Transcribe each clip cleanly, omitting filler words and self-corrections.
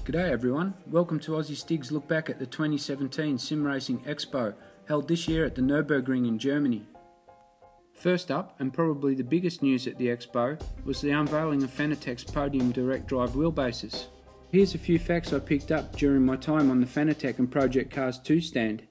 G'day everyone, welcome to AussieStig's look back at the 2017 SimRacing Expo, held this year at the Nürburgring in Germany. First up, and probably the biggest news at the Expo, was the unveiling of Fanatec's Podium direct drive wheelbases. Here's a few facts I picked up during my time on the Fanatec and Project Cars 2 stand.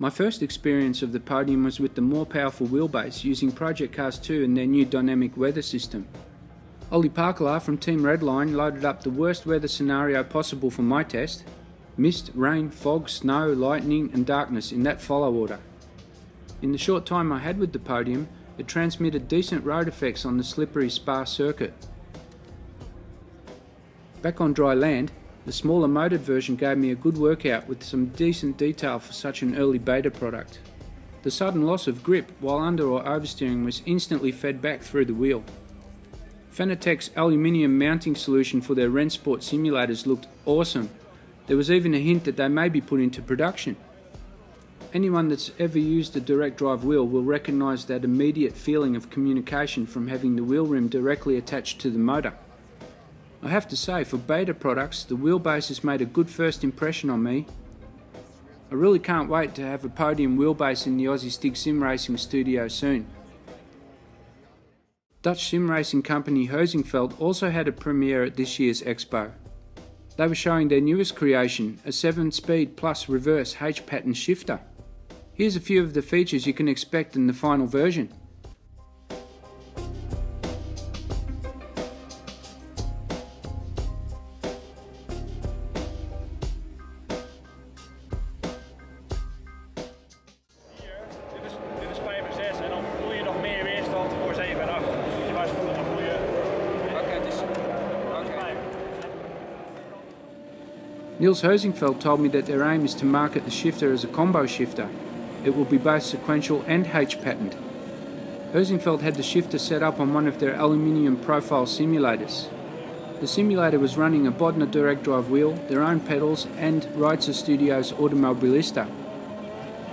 My first experience of the Podium was with the more powerful wheelbase using Project Cars 2 and their new dynamic weather system. Ollie Parkler from Team Redline loaded up the worst weather scenario possible for my test: mist, rain, fog, snow, lightning and darkness in that follow order. In the short time I had with the Podium, it transmitted decent road effects on the slippery Spa circuit. Back on dry land, the smaller motored version gave me a good workout with some decent detail for such an early beta product. The sudden loss of grip while under or oversteering was instantly fed back through the wheel. Fanatec's aluminium mounting solution for their Rennsport simulators looked awesome. There was even a hint that they may be put into production. Anyone that's ever used a direct drive wheel will recognise that immediate feeling of communication from having the wheel rim directly attached to the motor. I have to say, for beta products, the wheelbases made a good first impression on me. I really can't wait to have a Podium wheelbase in the AussieStig's SimRacing studio soon. Dutch sim racing company Heusinkveld also had a premiere at this year's Expo. They were showing their newest creation, a 7-speed plus reverse H-pattern shifter. Here's a few of the features you can expect in the final version. Niels Heusinkveld told me that their aim is to market the shifter as a combo shifter. It will be both sequential and H-patterned. Heusinkveld had the shifter set up on one of their aluminium profile simulators. The simulator was running a Bodner direct drive wheel, their own pedals and Reitzer Studios Automobilista.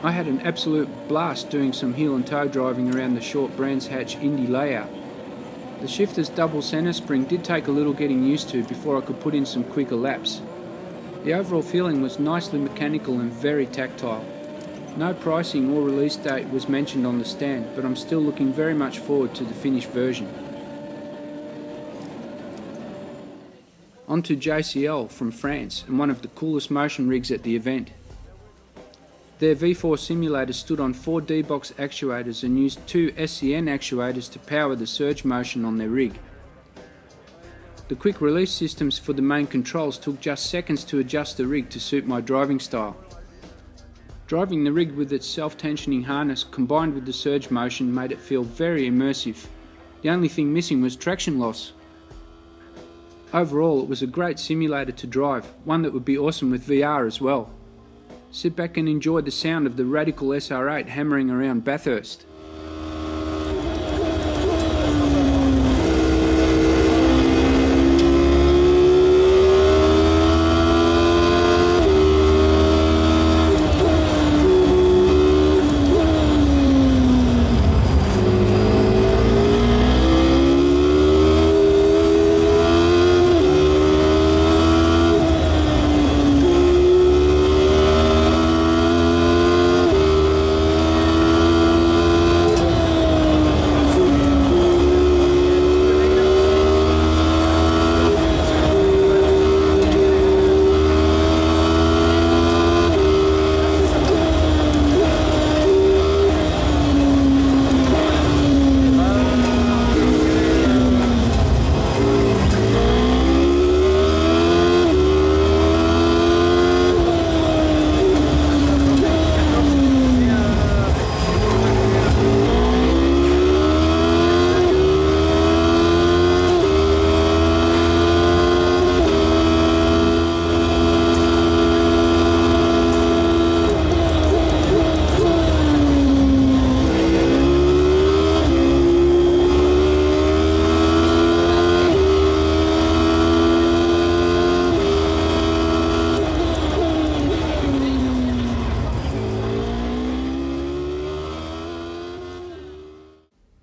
I had an absolute blast doing some heel and toe driving around the short Brands Hatch Indy layout. The shifter's double centre spring did take a little getting used to before I could put in some quicker laps. The overall feeling was nicely mechanical and very tactile. No pricing or release date was mentioned on the stand, but I'm still looking very much forward to the finished version. On to JCL from France and one of the coolest motion rigs at the event. Their V4 simulator stood on 4 D-box actuators and used 2 SCN actuators to power the surge motion on their rig. The quick release systems for the main controls took just seconds to adjust the rig to suit my driving style. Driving the rig with its self-tensioning harness combined with the surge motion made it feel very immersive. The only thing missing was traction loss. Overall, it was a great simulator to drive, one that would be awesome with VR as well. Sit back and enjoy the sound of the Radical SR8 hammering around Bathurst.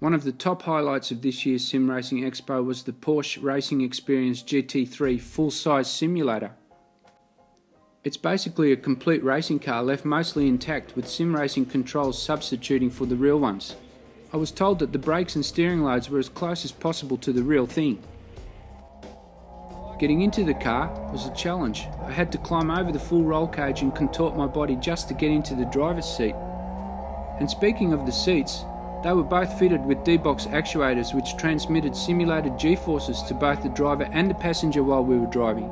One of the top highlights of this year's SimRacing Expo was the Porsche Racing Experience GT3 full-size simulator. It's basically a complete racing car left mostly intact with SimRacing controls substituting for the real ones. I was told that the brakes and steering loads were as close as possible to the real thing. Getting into the car was a challenge. I had to climb over the full roll cage and contort my body just to get into the driver's seat. And speaking of the seats, they were both fitted with D-box actuators which transmitted simulated G-forces to both the driver and the passenger while we were driving.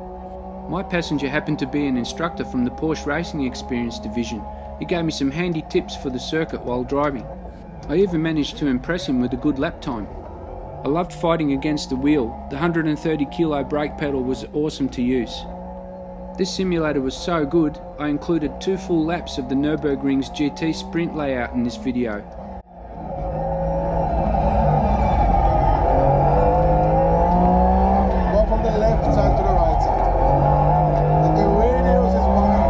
My passenger happened to be an instructor from the Porsche Racing Experience division. He gave me some handy tips for the circuit while driving. I even managed to impress him with a good lap time. I loved fighting against the wheel. The 130 kilo brake pedal was awesome to use. This simulator was so good, I included 2 full laps of the Nürburgring's GT Sprint layout in this video. Go from the left side to the right side. The radius is mine.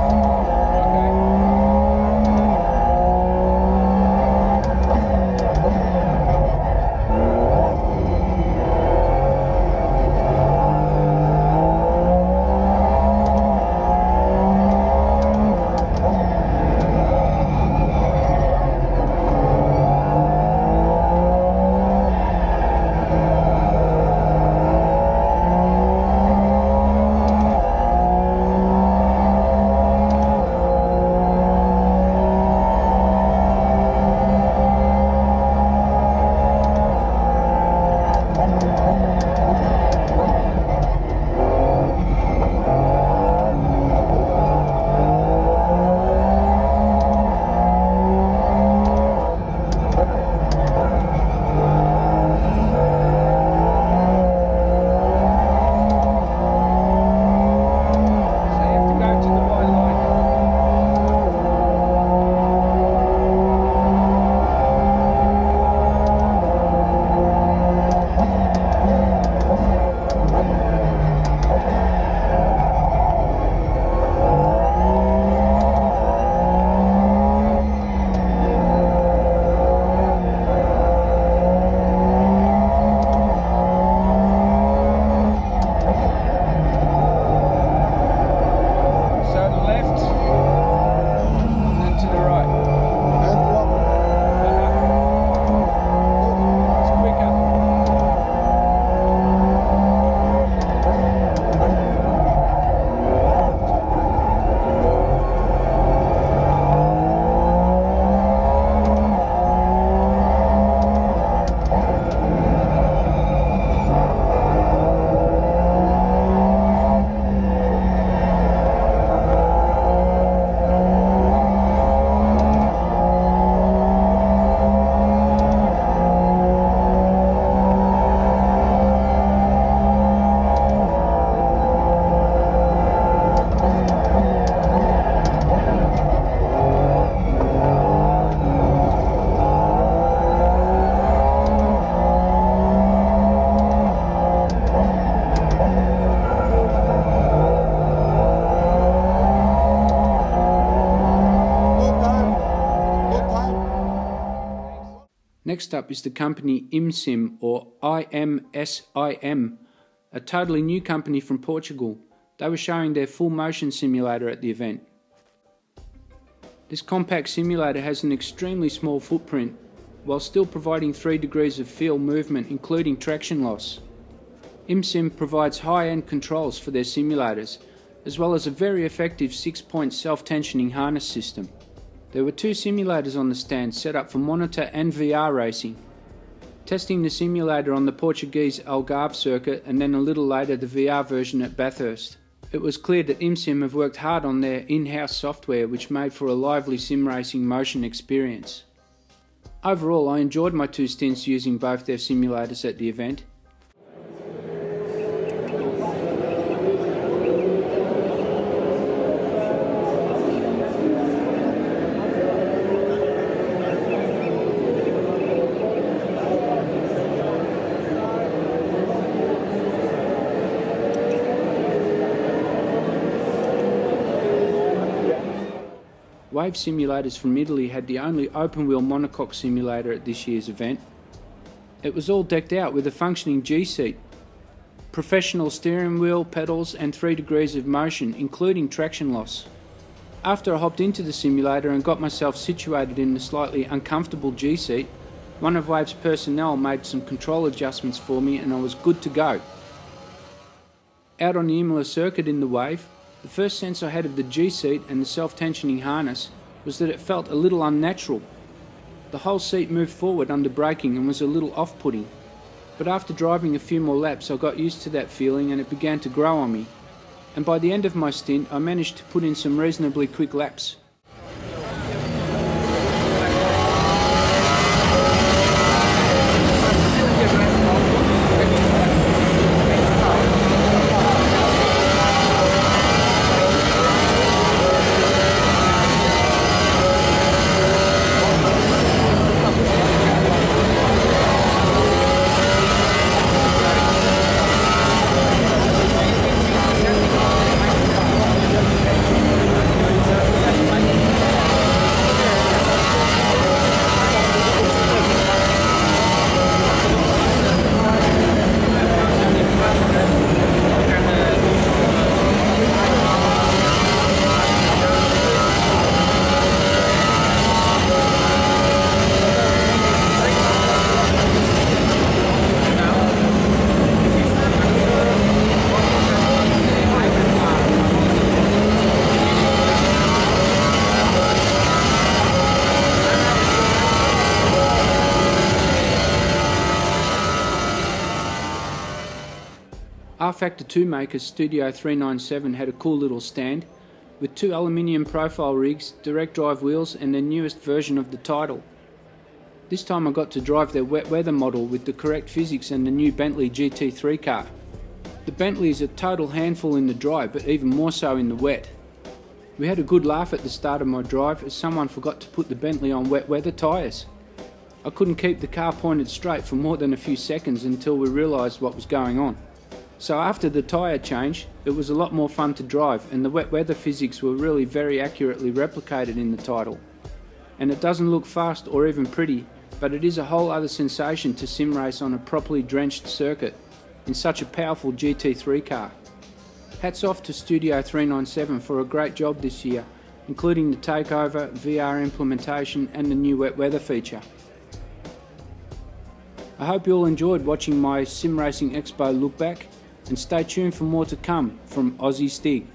Next up is the company IMSIM, or IMSIM, a totally new company from Portugal. They were showing their full motion simulator at the event. This compact simulator has an extremely small footprint, while still providing 3 degrees of field movement including traction loss. IMSIM provides high-end controls for their simulators, as well as a very effective 6-point self-tensioning harness system. There were 2 simulators on the stand set up for monitor and VR racing. Testing the simulator on the Portuguese Algarve circuit and then a little later the VR version at Bathurst. It was clear that IMSIM have worked hard on their in-house software, which made for a lively sim racing motion experience. Overall, I enjoyed my 2 stints using both their simulators at the event. Wave Simulators from Italy had the only open-wheel monocoque simulator at this year's event. It was all decked out with a functioning G-seat, professional steering wheel, pedals and 3 degrees of motion, including traction loss. After I hopped into the simulator and got myself situated in the slightly uncomfortable G-seat, one of Wave's personnel made some control adjustments for me and I was good to go. Out on the Imola circuit in the Wave, the first sense I had of the G-seat and the self-tensioning harness was that it felt a little unnatural. The whole seat moved forward under braking and was a little off-putting. But after driving a few more laps I got used to that feeling and it began to grow on me. And by the end of my stint I managed to put in some reasonably quick laps. R-Factor 2 maker's Studio 397 had a cool little stand with 2 aluminium profile rigs, direct drive wheels and their newest version of the Title. This time I got to drive their wet weather model with the correct physics and the new Bentley GT3 car. The Bentley is a total handful in the dry, but even more so in the wet. We had a good laugh at the start of my drive as someone forgot to put the Bentley on wet weather tyres. I couldn't keep the car pointed straight for more than a few seconds until we realised what was going on. So after the tyre change, it was a lot more fun to drive and the wet weather physics were really very accurately replicated in the Title. And it doesn't look fast or even pretty, but it is a whole other sensation to sim race on a properly drenched circuit in such a powerful GT3 car. Hats off to Studio 397 for a great job this year, including the takeover, VR implementation and the new wet weather feature. I hope you all enjoyed watching my SimRacing Expo look back, and stay tuned for more to come from AussieStig.